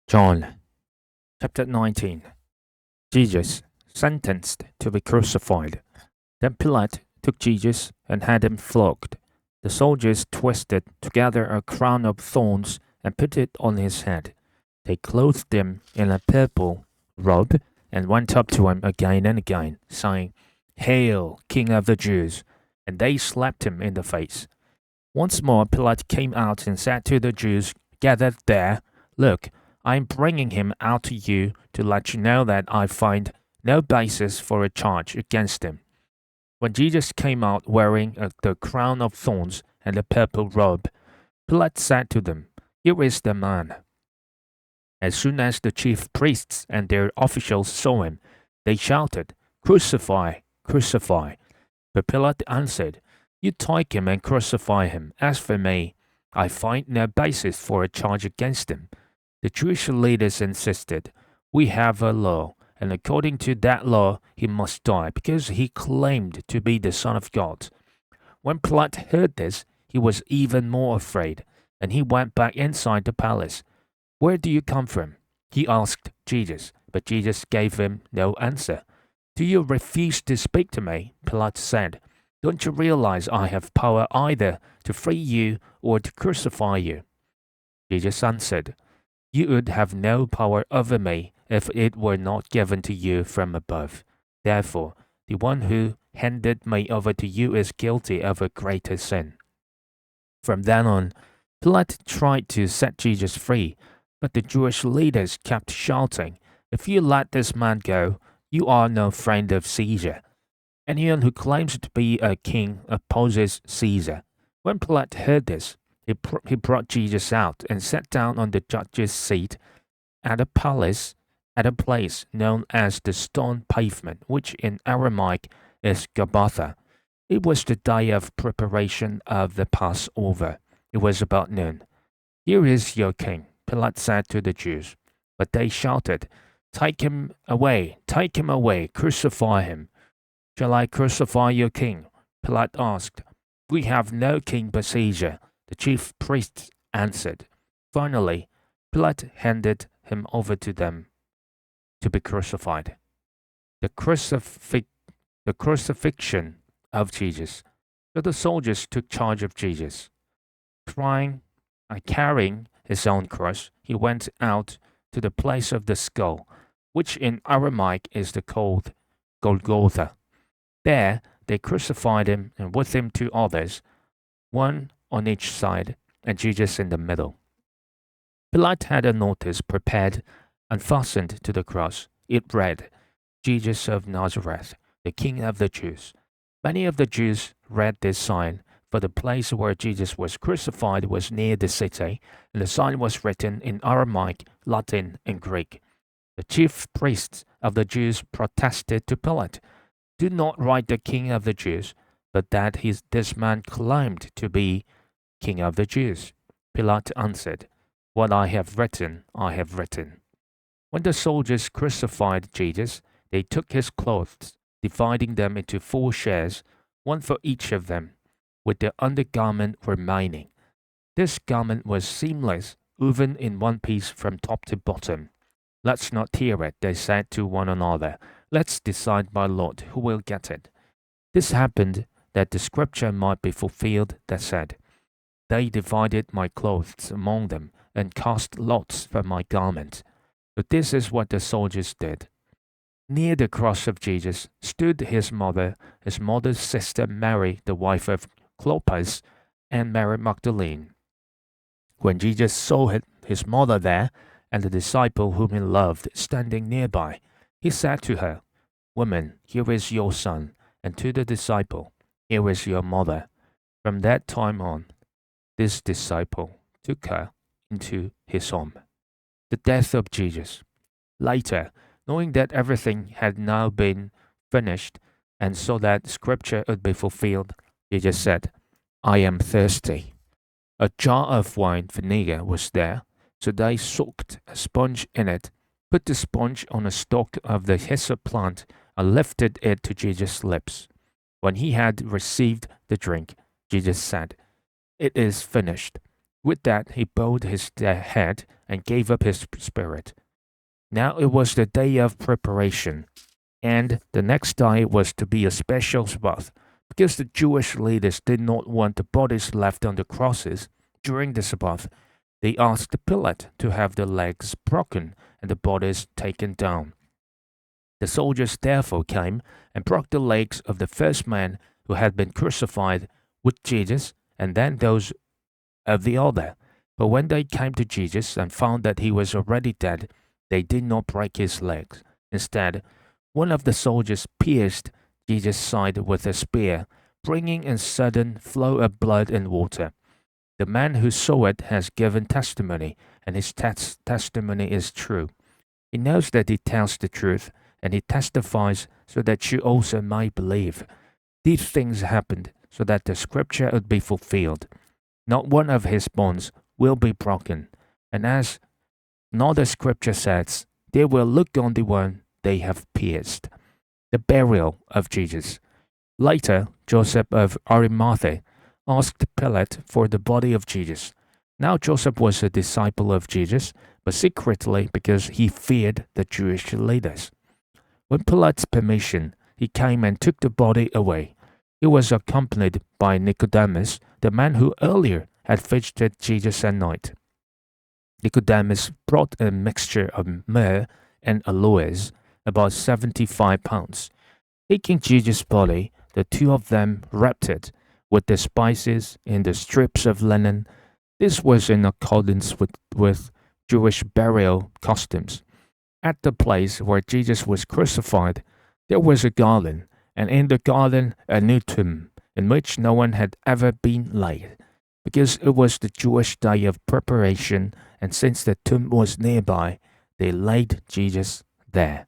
John chapter 19. Jesus sentenced to be crucified. Then Pilate took Jesus and had him flogged. The soldiers twisted together a crown of thorns and put it on his head. They clothed him in a purple robe and went up to him again and again, saying, "Hail, King of the Jews!" And they slapped him in the face. Once more Pilate came out and said to the Jews gathered there, "Look, I am bringing him out to you to let you know that I find no basis for a charge against him." When Jesus came out wearing the crown of thorns and the purple robe, Pilate said to them, "Here is the man." As soon as the chief priests and their officials saw him, they shouted, "Crucify! Crucify!" But Pilate answered, "You take him and crucify him. As for me, I find no basis for a charge against him." The Jewish leaders insisted, "We have a law, and according to that law he must die, because he claimed to be the Son of God." When Pilate heard this, he was even more afraid, and he went back inside the palace. "Where do you come from?" he asked Jesus, but Jesus gave him no answer. "Do you refuse to speak to me?" Pilate said. "Don't you realize I have power either to free you or to crucify you?" Jesus answered, "You would have no power over me if it were not given to you from above. Therefore, the one who handed me over to you is guilty of a greater sin." From then on, Pilate tried to set Jesus free, but the Jewish leaders kept shouting, "If you let this man go, you are no friend of Caesar. Anyone who claims to be a king opposes Caesar." When Pilate heard this, he brought Jesus out and sat down on the judge's seat at a palace at a place known as the Stone Pavement, which in Aramaic is Gabbatha. It was the day of preparation of the Passover. It was about noon. "Here is your king," Pilate said to the Jews. But they shouted, take him away, crucify him." "Shall I crucify your king?" Pilate asked. "We have no king but Caesar," the chief priests answered. Finally, Pilate handed him over to them to be crucified. The, the crucifixion of Jesus. So the soldiers took charge of Jesus. Carrying his own cross, he went out to the place of the skull, which in Aramaic is called Golgotha. There they crucified him, and with him two others, one on each side, and Jesus in the middle. Pilate had a notice prepared and fastened to the cross. It read, "Jesus of Nazareth, the King of the Jews." Many of the Jews read this sign, for the place where Jesus was crucified was near the city, and the sign was written in Aramaic, Latin, and Greek. The chief priests of the Jews protested to Pilate, "Do not write the King of the Jews, but that this man claimed to be King of the Jews." Pilate answered, "What I have written, I have written." When the soldiers crucified Jesus, they took his clothes, dividing them into 4 shares, one for each of them, with the undergarment remaining. This garment was seamless, woven in one piece from top to bottom. "Let's not tear it," they said to one another. "Let's decide by lot who will get it." This happened that the scripture might be fulfilled that said, "They divided my clothes among them and cast lots for my garment." But this is what the soldiers did. Near the cross of Jesus stood his mother's sister Mary, the wife of Clopas, and Mary Magdalene. When Jesus saw his mother there, and the disciple whom he loved standing nearby, he said to her, "Woman, here is your son," and to the disciple, "Here is your mother." From that time on, this disciple took her into his home. The death of Jesus. Later, knowing that everything had now been finished, and so that scripture would be fulfilled, Jesus said, "I am thirsty." A jar of wine vinegar was there, so they soaked a sponge in it, put the sponge on a stalk of the hyssop plant, and lifted it to Jesus' lips. When he had received the drink, Jesus said, "It is finished." With that, he bowed his head and gave up his spirit. Now it was the day of preparation, and the next day was to be a special Sabbath, because the Jewish leaders did not want the bodies left on the crosses during the Sabbath. They asked Pilate to have the legs broken and the bodies taken down. The soldiers therefore came and broke the legs of the first man who had been crucified with Jesus, and then those of the other. But when they came to Jesus and found that he was already dead, they did not break his legs. Instead, one of the soldiers pierced Jesus' side with a spear, bringing a sudden flow of blood and water. The man who saw it has given testimony, and his testimony is true. He knows that he tells the truth, and he testifies so that you also may believe. These things happened so that the scripture would be fulfilled. Not one of his bones will be broken. And as another scripture says, they will look on the one they have pierced. The burial of Jesus. Later, Joseph of Arimathea asked Pilate for the body of Jesus. Now Joseph was a disciple of Jesus, but secretly because he feared the Jewish leaders. With Pilate's permission, he came and took the body away. He was accompanied by Nicodemus, the man who earlier had visited Jesus at night. Nicodemus brought a mixture of myrrh and aloes, about 75 pounds. Taking Jesus' body, the two of them wrapped it with the spices in the strips of linen. This was in accordance with Jewish burial customs. At the place where Jesus was crucified, there was a garden, and in the garden a new tomb, in which no one had ever been laid, because it was the Jewish day of preparation, and since the tomb was nearby, they laid Jesus there.